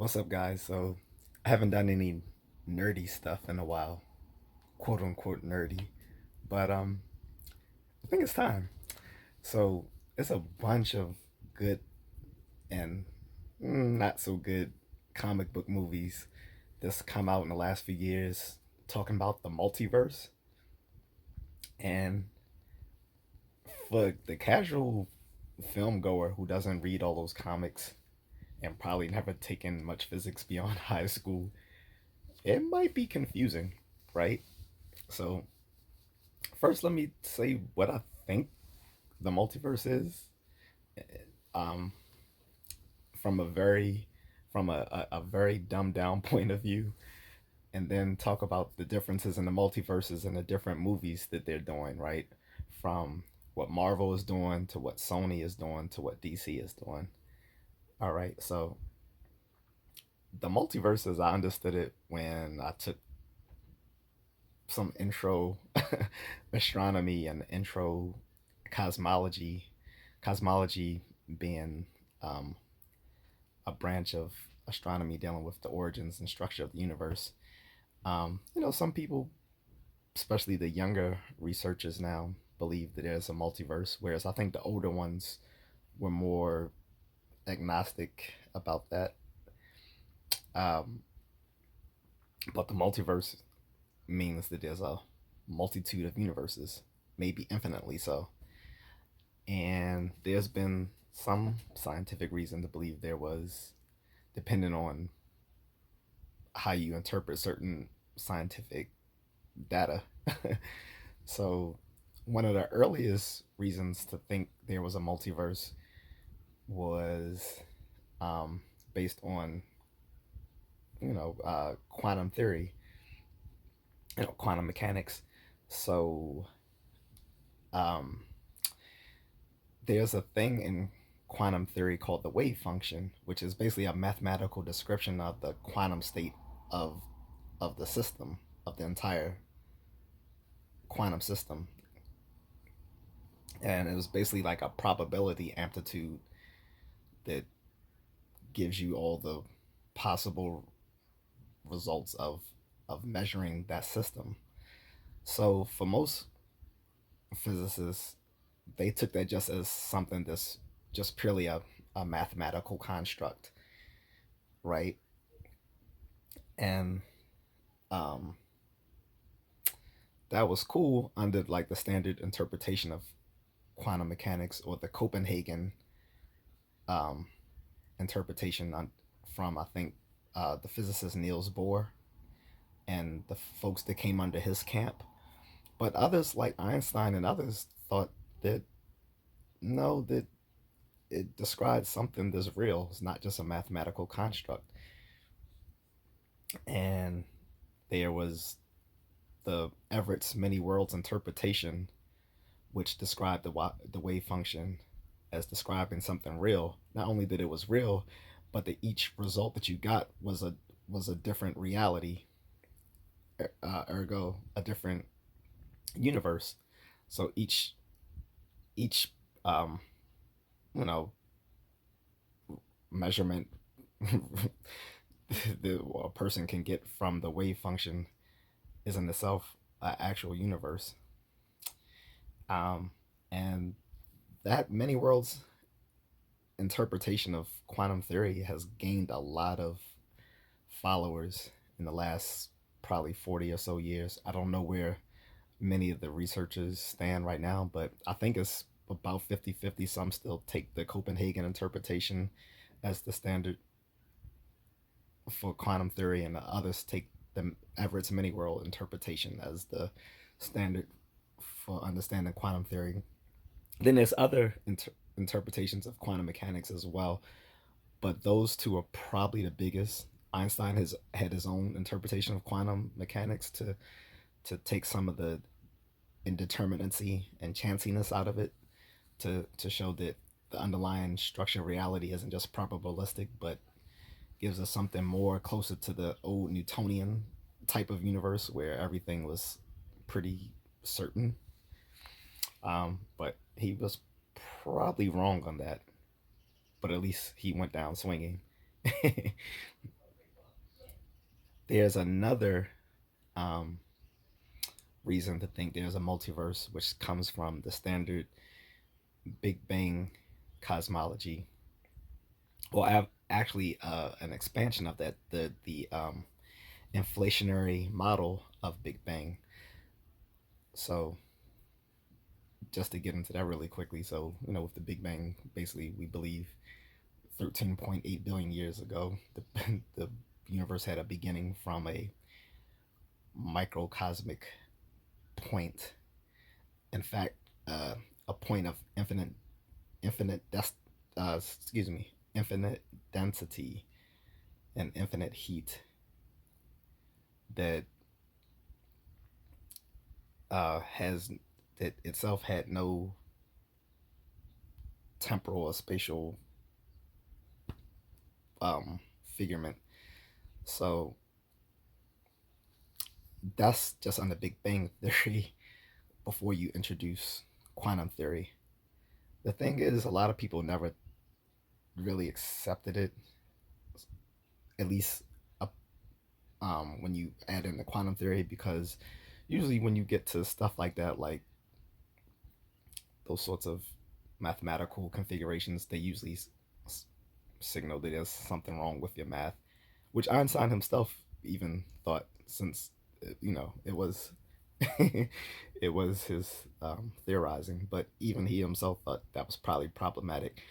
What's up, guys? So, I haven't done any nerdy stuff in a while, quote unquote nerdy, but I think it's time. So, it's a bunch of good and not so good comic book movies that's come out in the last few years talking about the multiverse. And for the casual film goer who doesn't read all those comics and probably never taken much physics beyond high school, it might be confusing, right? So, first, let me say what I think the multiverse is, um, from a very dumbed down point of view, and then talk about the differences in the multiverses and the different movies that they're doing, right? From what Marvel is doing to what Sony is doing to what DC is doing. All right, so the multiverse, as I understood it when I took some intro astronomy and intro cosmology, cosmology being um, a branch of astronomy dealing with the origins and structure of the universe. Some people, especially the younger researchers now, believe that there's a multiverse, whereas I think the older ones were more agnostic about that. Um, but the multiverse means that there's a multitude of universes, maybe infinitely so. And there's been some scientific reason to believe there was, depending on how you interpret certain scientific data. So, one of the earliest reasons to think there was a multiverse was um, based on, quantum theory, quantum mechanics. So, um, there's a thing in quantum theory called the wave function, which is basically a mathematical description of the quantum state of the system, of the entire quantum system. And it was basically like a probability amplitude that gives you all the possible results of measuring that system. So for most physicists, they took that just as something that's just purely a mathematical construct, right? And um, that was cool under like the standard interpretation of quantum mechanics, or the Copenhagen um, interpretation from, I think, the physicist Niels Bohr and the folks that came under his camp. But others like Einstein and others thought that no, that it describes something that's real. It's not just a mathematical construct. And there was the Everett's many worlds interpretation, which described the wave function as describing something real. Not only that it was real, but that each result that you got was a different reality, ergo a different universe. So each um, you know measurement that a person can get from the wave function is in itself an actual universe. And that many worlds interpretation of quantum theory has gained a lot of followers in the last probably 40 or so years. I don't know where many of the researchers stand right now, but I think it's about 50-50. Some still take the Copenhagen interpretation as the standard for quantum theory, and the others take the Everett's many world interpretation as the standard for understanding quantum theory. Then there's other interpretations of quantum mechanics as well, but those two are probably the biggest. Einstein has had his own interpretation of quantum mechanics to take some of the indeterminacy and chanciness out of it, to show that the underlying structure of reality isn't just probabilistic, but gives us something more closer to the old Newtonian type of universe where everything was pretty certain. But he was probably wrong on that. But at least he went down swinging. there's another um, reason to think there's a multiverse, which comes from the standard Big Bang cosmology, well, actually an expansion of that, the inflationary model of Big Bang. So just to get into that really quickly, so with the Big Bang, basically we believe 13.8 billion years ago, the universe had a beginning from a microcosmic point. In fact, a point of excuse me, infinite density and infinite heat that has that itself had no temporal or spatial figurement. So that's just on the Big Bang theory before you introduce quantum theory. The thing is, a lot of people never really accepted it, at least when you add in the quantum theory, because usually when you get to stuff like that, like those sorts of mathematical configurations, they usually signal that there's something wrong with your math, which Einstein himself even thought, since it was it was his theorizing, but even he himself thought that was probably problematic.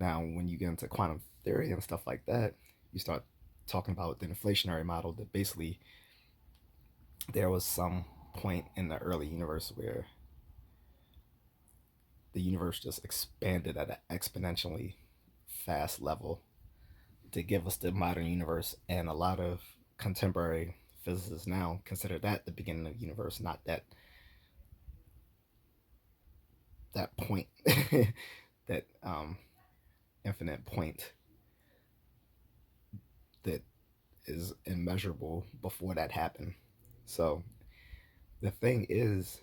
Now, when you get into quantum theory and stuff like that, you start talking about the inflationary model, that basically there was some point in the early universe where the universe just expanded at an exponentially fast level to give us the modern universe. And a lot of contemporary physicists now consider that the beginning of the universe, not that point, that infinite point that is immeasurable before that happened. So the thing is,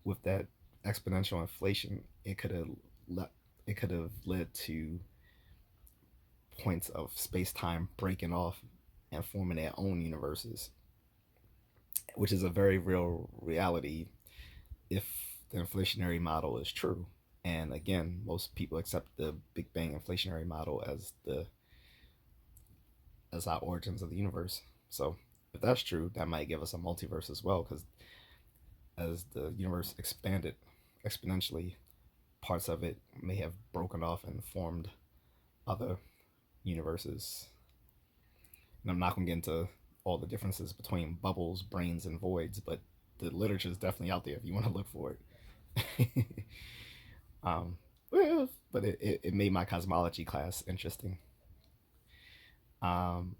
with that exponential inflation, it could have led to points of space time breaking off and forming their own universes, which is a very real reality if the inflationary model is true. And again, most people accept the Big Bang inflationary model as our origins of the universe. So if that's true, that might give us a multiverse as well, because as the universe expanded exponentially, parts of it may have broken off and formed other universes. And I'm not going to get into all the differences between bubbles, brains, and voids, but the literature is definitely out there if you want to look for it. um, well, but it made my cosmology class interesting. Um,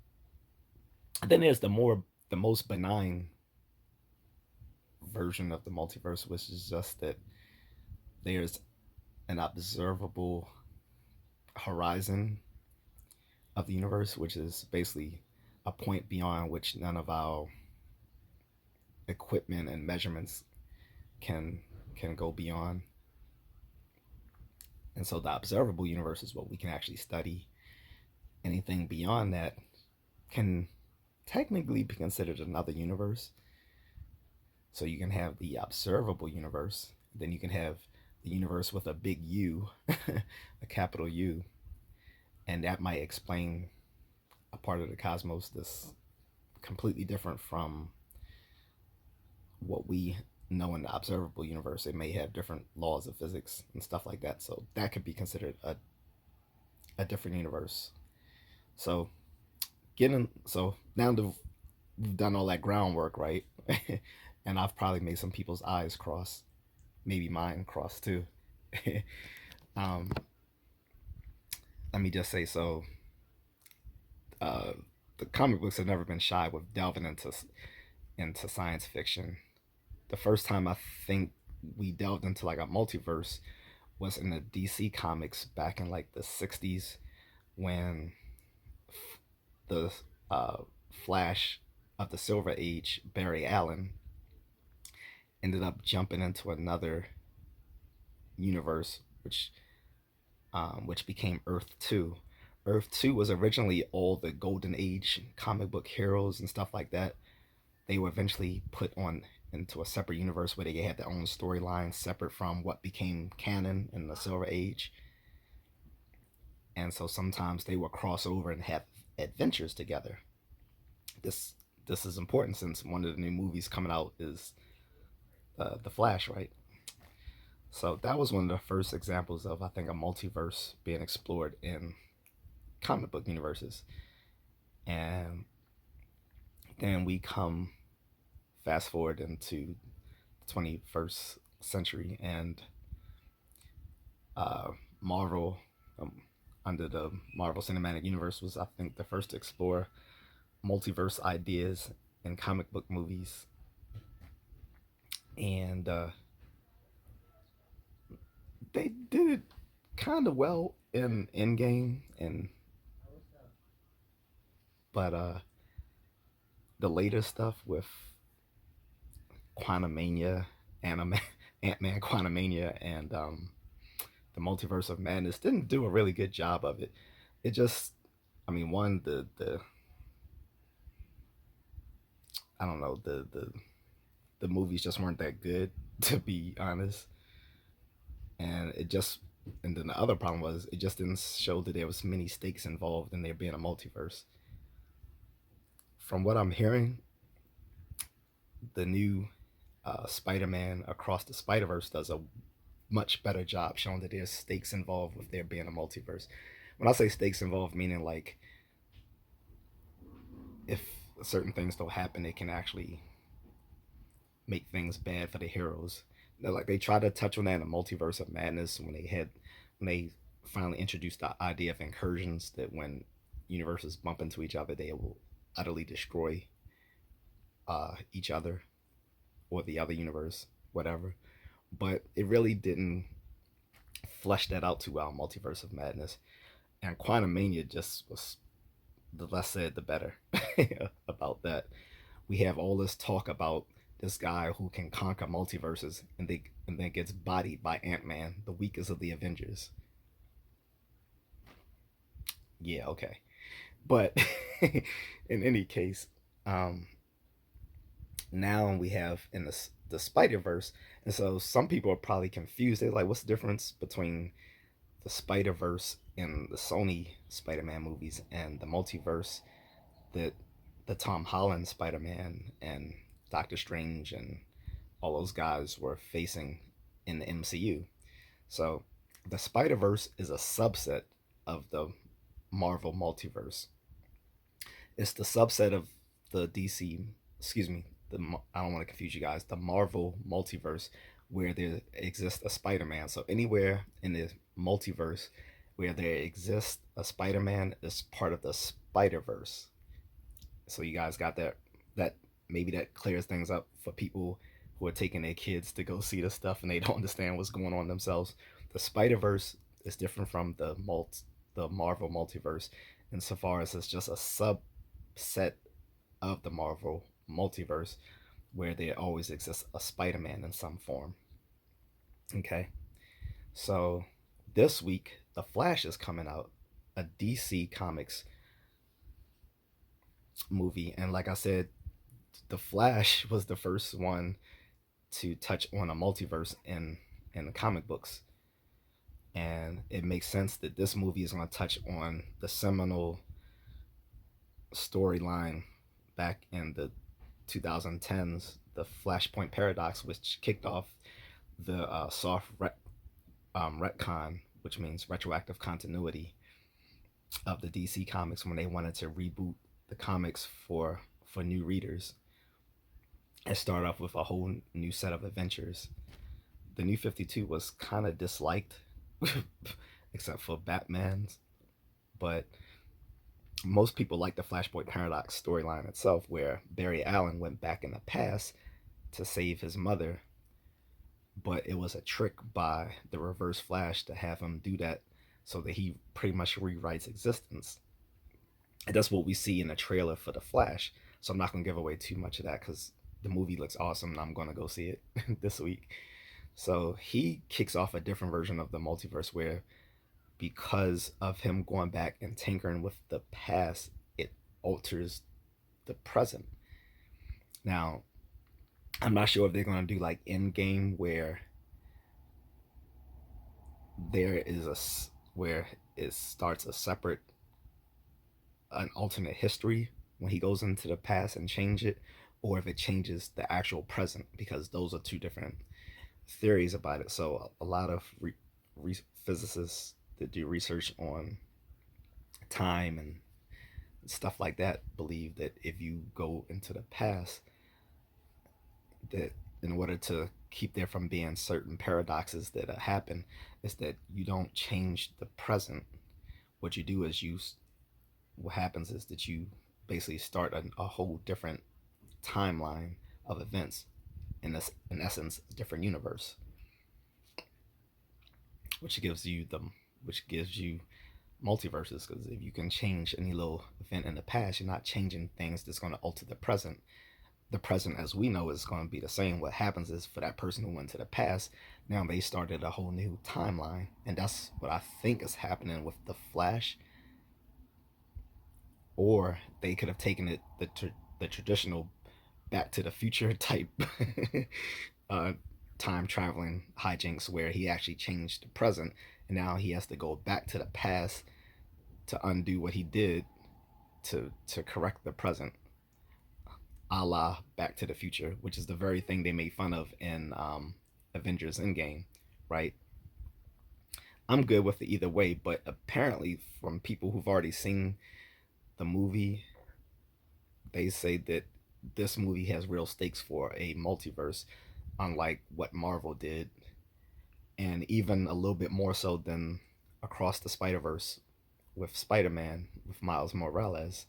then there's the most benign version of the multiverse, which is just that there's an observable horizon of the universe, which is basically a point beyond which none of our equipment and measurements can can go beyond. And so the observable universe is what we can actually study. Anything beyond that can technically be considered another universe. So you can have the observable universe, then you can have the universe with a big U, a capital U, and that might explain a part of the cosmos that's completely different from what we know in the observable universe. It may have different laws of physics and stuff like that. So that could be considered a different universe. So so now that we've done all that groundwork, right? And I've probably made some people's eyes cross, maybe mine cross too. um, Let me just say, so uh, the comic books have never been shy with delving into science fiction. The first time I think we delved into like a multiverse was in the DC comics back in like the 60s, when the Flash of the Silver Age, Barry Allen, ended up jumping into another universe, which became Earth 2, Earth 2 was originally all the Golden Age comic book heroes and stuff like that. They were eventually put on into a separate universe where they had their own storyline separate from what became canon in the Silver Age. And so sometimes they would cross over and have adventures together. This this is important since one of the new movies coming out is the Flash, right? So that was one of the first examples of, I think, a multiverse being explored in comic book universes. And then we come fast forward into the 21st century, and Marvel, under the Marvel Cinematic Universe, was, I think, the first to explore multiverse ideas in comic book movies. And they did it kind of well in Endgame, and but the later stuff with Quantumania, Anime, Ant-Man Quantumania, and the Multiverse of Madness didn't do a really good job of it. It just, I mean, one, the I don't know, the movies just weren't that good, to be honest. And it just, and then the other problem was it just didn't show that there was many stakes involved in there being a multiverse. From what I'm hearing, the new Spider-Man Across the Spider-Verse does a much better job showing that there's stakes involved with there being a multiverse. When I say stakes involved, meaning like if certain things don't happen, it can actually make things bad for the heroes. Like they tried to touch on that in the Multiverse of Madness when they finally introduced the idea of incursions, that when universes bump into each other, they will utterly destroy each other or the other universe, whatever. But it really didn't flesh that out too well in Multiverse of Madness. And Quantum Mania just was, the less said, the better about that. We have all this talk about this guy who can conquer multiverses, and then gets bodied by Ant-Man, the weakest of the Avengers. Yeah, okay. But in any case, um, now we have in the Spider Verse, and so some people are probably confused. They're like, "What's the difference between the Spider Verse in the Sony Spider-Man movies and the multiverse that the Tom Holland Spider-Man and Doctor Strange and all those guys were facing in the MCU?" So the Spider Verse is a subset of the Marvel multiverse. It's the subset of the DC, excuse me, I don't want to confuse you guys, the Marvel multiverse, where there exists a Spider-Man. So anywhere in the multiverse where there exists a Spider-Man is part of the Spider-Verse. So you guys got that? That maybe that clears things up for people who are taking their kids to go see this stuff and they don't understand what's going on themselves. The Spider Verse is different from the Marvel multiverse insofar as it's just a subset of the Marvel multiverse where there always exists a Spider-Man in some form. Okay, so this week the Flash is coming out, a DC Comics movie, and like I said, the Flash was the first one to touch on a multiverse in the comic books, and it makes sense that this movie is going to touch on the seminal storyline back in the 2010s, the Flashpoint paradox, which kicked off the retcon, which means retroactive continuity of the DC comics, when they wanted to reboot the comics for new readers and start off with a whole new set of adventures. The New 52 was kind of disliked, except for Batman's, but most people like the Flashpoint Paradox storyline itself, where Barry Allen went back in the past to save his mother, but it was a trick by the Reverse Flash to have him do that so that he pretty much rewrites existence. And that's what we see in the trailer for The Flash. So I'm not going to give away too much of that because the movie looks awesome and I'm going to go see it this week. So he kicks off a different version of the multiverse where because of him going back and tinkering with the past, it alters the present. Now, I'm not sure if they're going to do like Endgame, where there is a where it starts a separate, an alternate history when he goes into the past and change it, or if it changes the actual present, because those are two different theories about it. So a lot of physicists that do research on time and stuff like that believe that if you go into the past, that in order to keep there from being certain paradoxes that happen, is that you don't change the present. What you do is what happens is that you basically start a whole different timeline of events, in this, in essence, a different universe, which gives you multiverses, because if you can change any little event in the past, you're not changing things that's going to alter the present. The present, as we know, is going to be the same. What happens is, for that person who went to the past, now they started a whole new timeline, and that's what I think is happening with the Flash. Or they could have taken it the traditional Back to the Future type uh, time traveling hijinks, where he actually changed the present, and now he has to go back to the past to undo what he did to correct the present, a la Back to the Future, which is the very thing they made fun of in Avengers Endgame, right? I'm good with it either way, but apparently, from people who've already seen the movie, they say that this movie has real stakes for a multiverse, unlike what Marvel did, and even a little bit more so than Across the Spider Verse with Spider-Man with Miles Morales.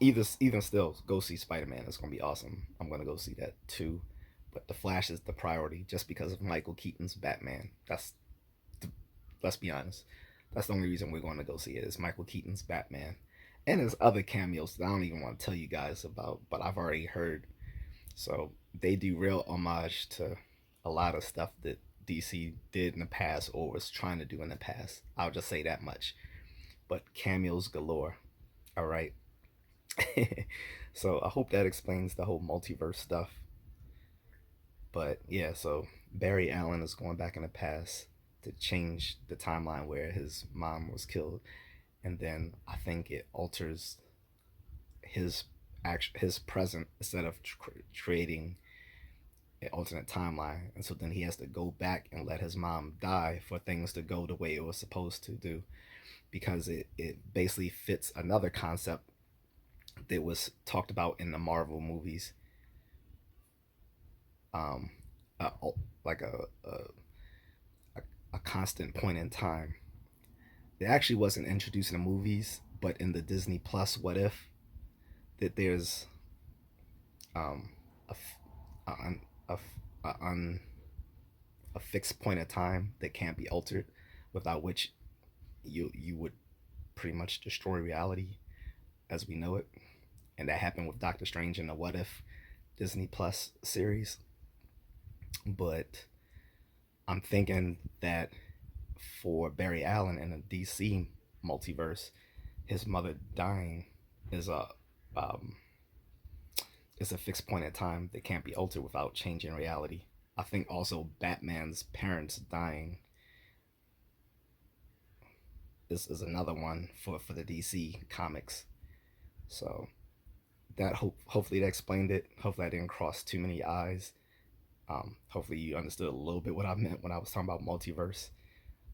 Even still, go see Spider-Man. It's gonna be awesome. I'm gonna go see that too. But the Flash is the priority, just because of Michael Keaton's Batman. Let's be honest. That's the only reason we're going to go see it, is Michael Keaton's Batman, and there's other cameos that I don't even want to tell you guys about, but I've already heard. So they do real homage to a lot of stuff that DC did in the past, or was trying to do in the past. I'll just say that much. But cameos galore. All right. So I hope that explains the whole multiverse stuff. But yeah, so Barry Allen is going back in the past to change the timeline where his mom was killed, and then I think it alters his his present, instead of creating an alternate timeline. And so then he has to go back and let his mom die for things to go the way it was supposed to do, because it basically fits another concept that was talked about in the Marvel movies, um, uh, like a constant point in time. It actually wasn't introduced in the movies, but in the Disney Plus What If, that there's um, a, a, a, a fixed point of time that can't be altered, without which you would pretty much destroy reality as we know it. And that happened with Doctor Strange in the What If Disney Plus series. But I'm thinking that for Barry Allen in a DC multiverse, his mother dying is um, is a fixed point in time that can't be altered without changing reality. I think also Batman's parents dying is another one for the DC comics. So that hopefully that explained it. Hopefully I didn't cross too many eyes. Hopefully you understood a little bit what I meant when I was talking about multiverse,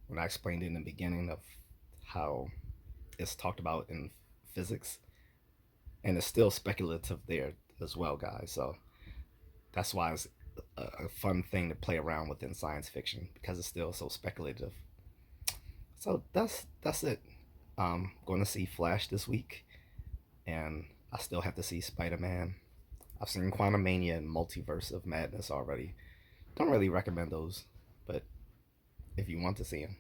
when I explained in the beginning of how it's talked about in physics, and it's still speculative there as well, guys. So that's why it's a fun thing to play around with in science fiction, because it's still so speculative. So that's it. Going to see Flash this week, and I still have to see Spider-Man. I've seen Quantumania and Multiverse of Madness already. Don't really recommend those, but if you want to see them,